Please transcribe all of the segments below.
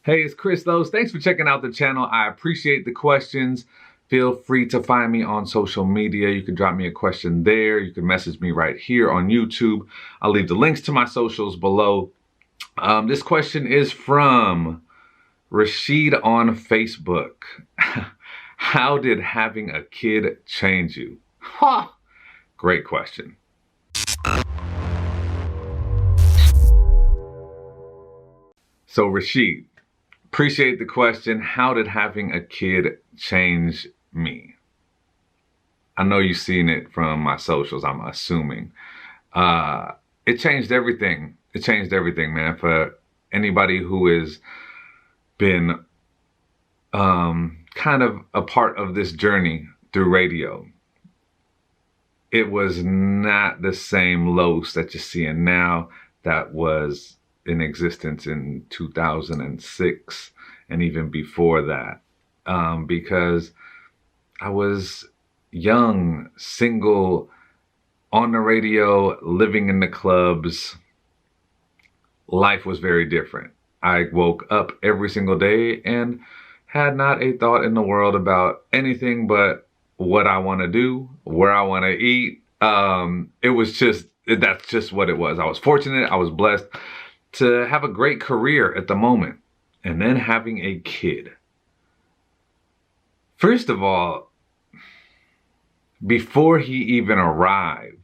Hey, it's Chris Lowe's. Thanks for checking out the channel. I appreciate the questions. Feel free to find me on social media. You can drop me a question there. You can message me right here on YouTube. I'll leave the links to my socials below. This question is from Rashid on Facebook. How did having a kid change you? Ha! Great question. So Rashid, appreciate the question. How did having a kid change me? I know you've seen it from my socials, I'm assuming. It changed everything. It changed everything, man. For anybody who has been kind of a part of this journey through radio, it was not the same Los that you're seeing now that was in existence in 2006 and even before that, because I was young, single, on the radio, living in the clubs. Life was very different. I woke up every single day and had not a thought in the world about anything but what I want to do, where I want to eat. It was just, that's just what it was. I was fortunate, I was blessed to have a great career at the moment, and then having a kid. First of all, before he even arrived,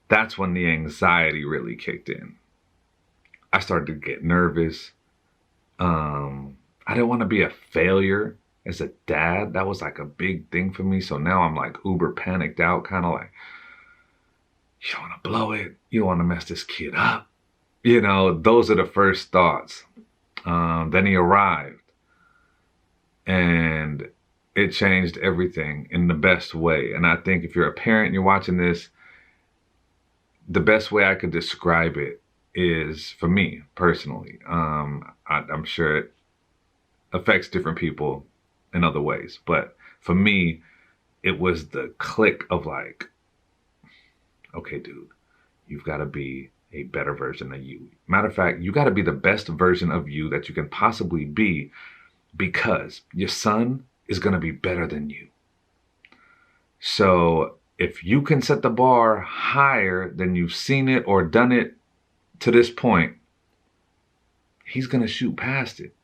that's when the anxiety really kicked in. I started to get nervous. I didn't want to be a failure as a dad. That was like a big thing for me. So now I'm like uber panicked out, kind of like, you don't want to blow it. You don't want to mess this kid up. You know, those are the first thoughts. Then he arrived, and it changed everything in the best way. And I think if you're a parent and you're watching this, the best way I could describe it is, for me personally, I'm sure it affects different people in other ways, but for me, it was the click of like, okay, dude, you've got to be a better version of you. Matter of fact, you got to be the best version of you that you can possibly be, because your son is going to be better than you. So if you can set the bar higher than you've seen it or done it to this point, he's going to shoot past it.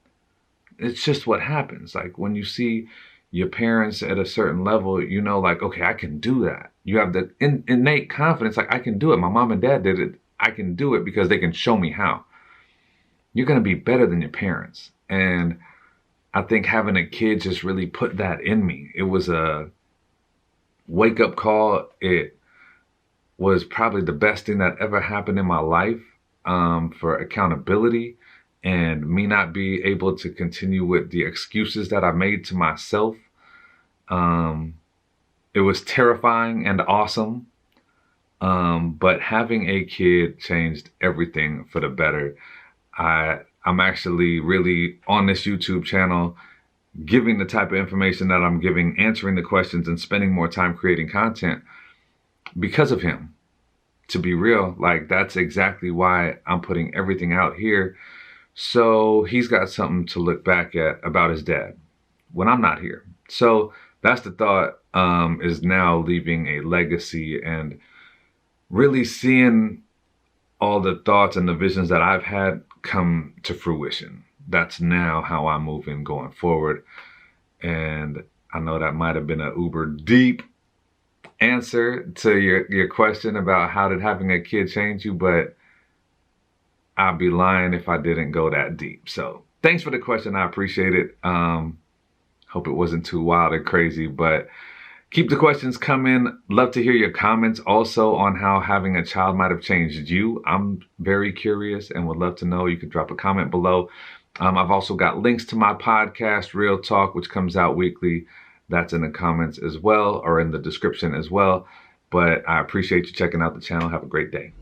It's just what happens. Like when you see your parents at a certain level, you know, like, okay, I can do that. You have the innate confidence, like, I can do it. My mom and dad did it. I can do it because they can show me how. You're going to be better than your parents. And I think having a kid just really put that in me. It was a wake-up call. It was probably the best thing that ever happened in my life, for accountability and me not be able to continue with the excuses that I made to myself. It was terrifying and awesome. But having a kid changed everything for the better. I'm actually really on this YouTube channel giving the type of information that I'm giving, answering the questions, and spending more time creating content because of him. To be real, like, that's exactly why I'm putting everything out here. So he's got something to look back at about his dad when I'm not here. So that's the thought, is now leaving a legacy and really seeing all the thoughts and the visions that I've had come to fruition. That's now how I'm moving going forward. And I know that might have been an uber deep answer to your question about how did having a kid change you, but I'd be lying if I didn't go that deep. So thanks for the question. I appreciate it. Hope it wasn't too wild and crazy, but keep the questions coming. Love to hear your comments also on how having a child might have changed you. I'm very curious and would love to know. You can drop a comment below. I've also got links to my podcast, Real Talk, which comes out weekly. That's in the comments as well, or in the description as well. But I appreciate you checking out the channel. Have a great day.